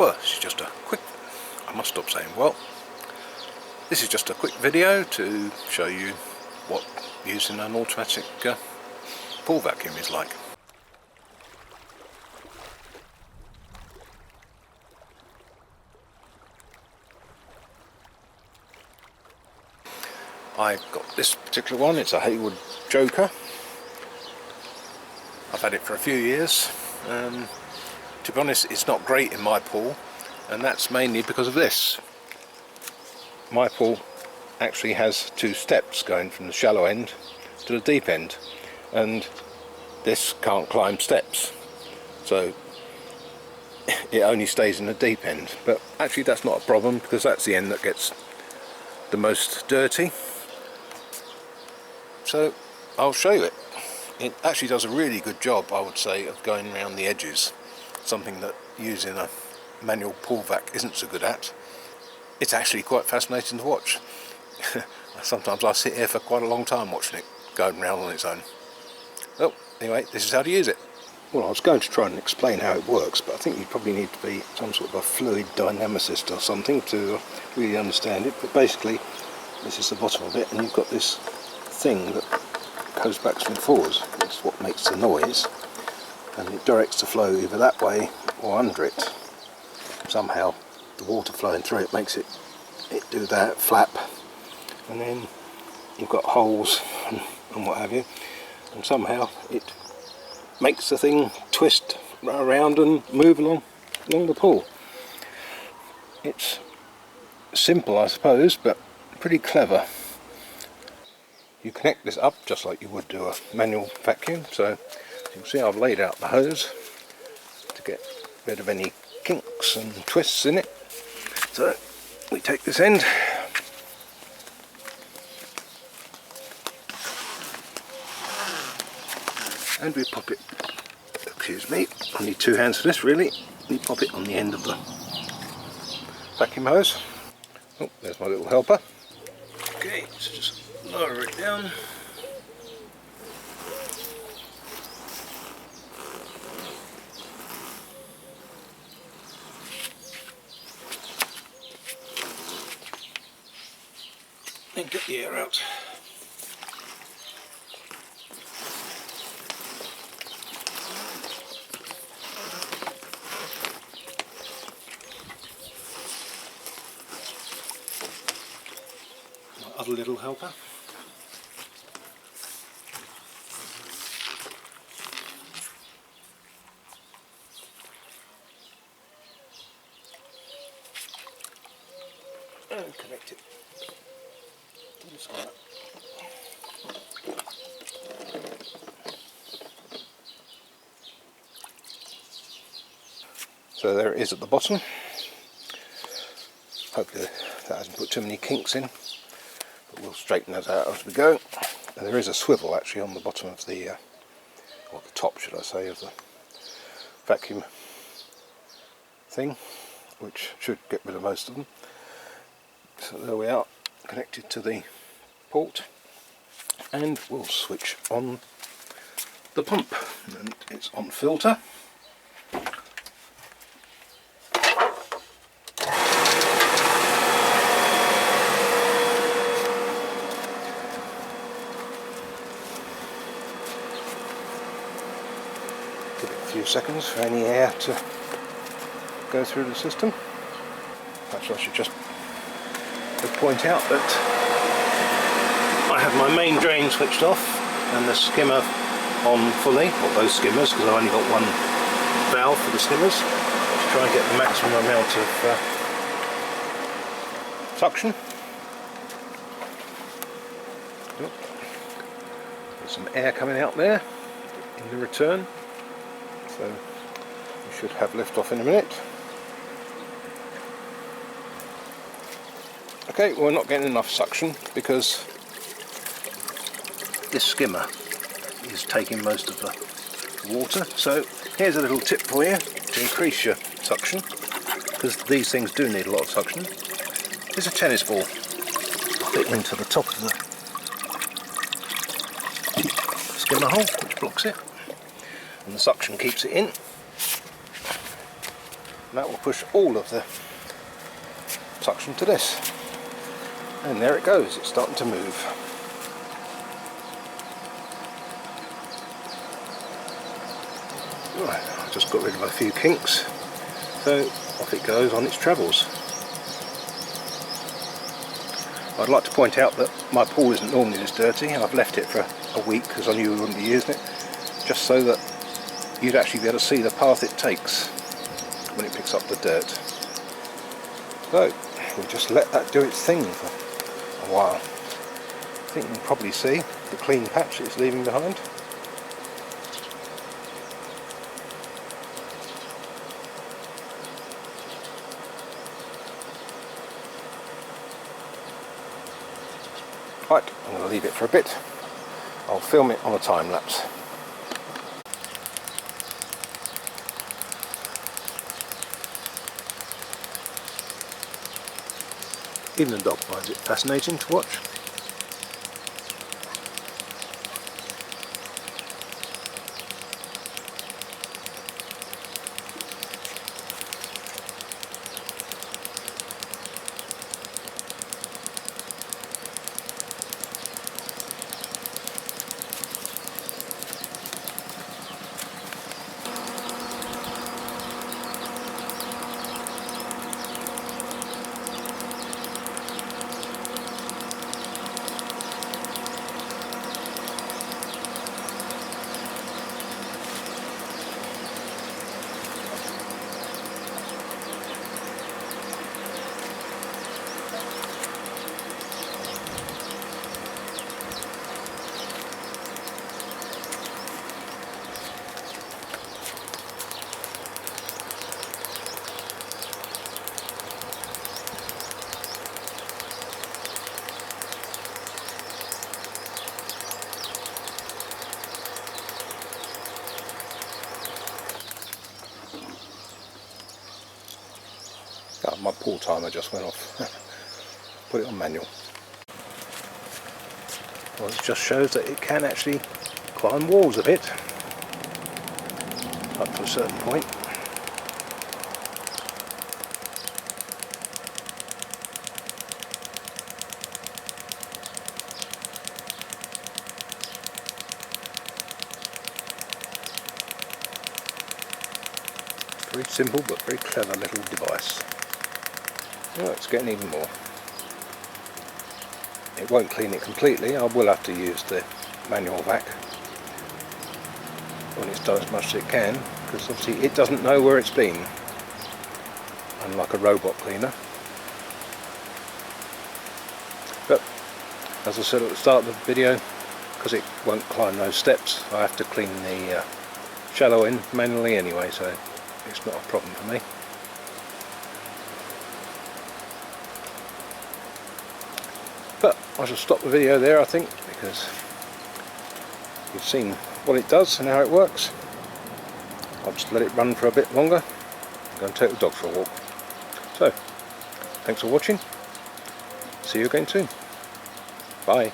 well, this is just a quick, I must stop saying well, this is just a quick video to show you what using an automatic pool vacuum is like. I've got this particular one, it's a Hayward Joker. I've had it for a few years. To be honest, it's not great in my pool, and that's mainly because of this. My pool actually has two steps going from the shallow end to the deep end, and this can't climb steps, so it only stays in the deep end. But actually that's not a problem, because that's the end that gets the most dirty. So I'll show you it. It actually does a really good job, I would say, of going around the edges, something that using a manual pool vac isn't so good at. It's actually quite fascinating to watch. Sometimes I sit here for quite a long time watching it going around on its own. Well, anyway, this is how to use it. Well, I was going to try and explain how it works, but I think you probably need to be some sort of a fluid dynamicist or something to really understand it. But basically, this is the bottom of it, and you've got this thing that goes backwards and forwards. It's what makes the noise, and it directs the flow either that way or under it. Somehow the water flowing through it makes it do that flap, and then you've got holes and what have you, and somehow it makes the thing twist around and move along the pool. It's simple, I suppose, but pretty clever. You connect this up just like you would do a manual vacuum. So you can see I've laid out the hose to get rid of any kinks and twists in it. So we take this end and we pop it, excuse me, I need two hands for this really. We pop it on the end of the vacuum hose. Oh, there's my little helper. Okay, so just lower it down. And get the air out. My other little helper. And connect it to the skimmer. So there it is at the bottom. Hopefully that hasn't put too many kinks in, but we'll straighten those out as we go. And there is a swivel actually on the bottom of the, or the top should I say, of the vacuum thing, which should get rid of most of them. So there we are, connected to the port, and we'll switch on the pump, and it's on filter. Give it a few seconds for any air to go through the system. Actually, I should just point out that I have my main drain switched off and the skimmer on fully, or both skimmers, because I've only got one valve for the skimmers, to try and get the maximum amount of suction. There's some air coming out there in the return, so we should have lift off in a minute. Okay, we're not getting enough suction because this skimmer is taking most of the water. So here's a little tip for you to increase your suction, because these things do need a lot of suction. Here's a tennis ball. Pop it into the top of the skimmer hole, which blocks it, and the suction keeps it in. and that will push all of the suction to this, and there it goes, it's starting to move. Right, I've just got rid of a few kinks, so off it goes on its travels. I'd like to point out that my pool isn't normally this dirty. I've left it for a week because I knew we wouldn't be using it, just so that you'd actually be able to see the path it takes when it picks up the dirt. So we'll just let that do its thing for a while. I think you can probably see the clean patch it's leaving behind. Right, I'm going to leave it for a bit. I'll film it on a time lapse. Even the dog finds it fascinating to watch. Oh, my pool timer just went off. Put it on manual. Well, it just shows that it can actually climb walls a bit, up to a certain point. Very simple but very clever little device. Oh, it's getting even more. It won't clean it completely. I will have to use the manual vac when it's done as much as it can, because obviously it doesn't know where it's been, unlike a robot cleaner. But as I said at the start of the video, because it won't climb those steps, I have to clean the shallow end manually anyway, so it's not a problem for me. But I shall stop the video there, I think, because you've seen what it does and how it works. I'll just let it run for a bit longer and go and take the dog for a walk. So, thanks for watching. See you again soon. Bye.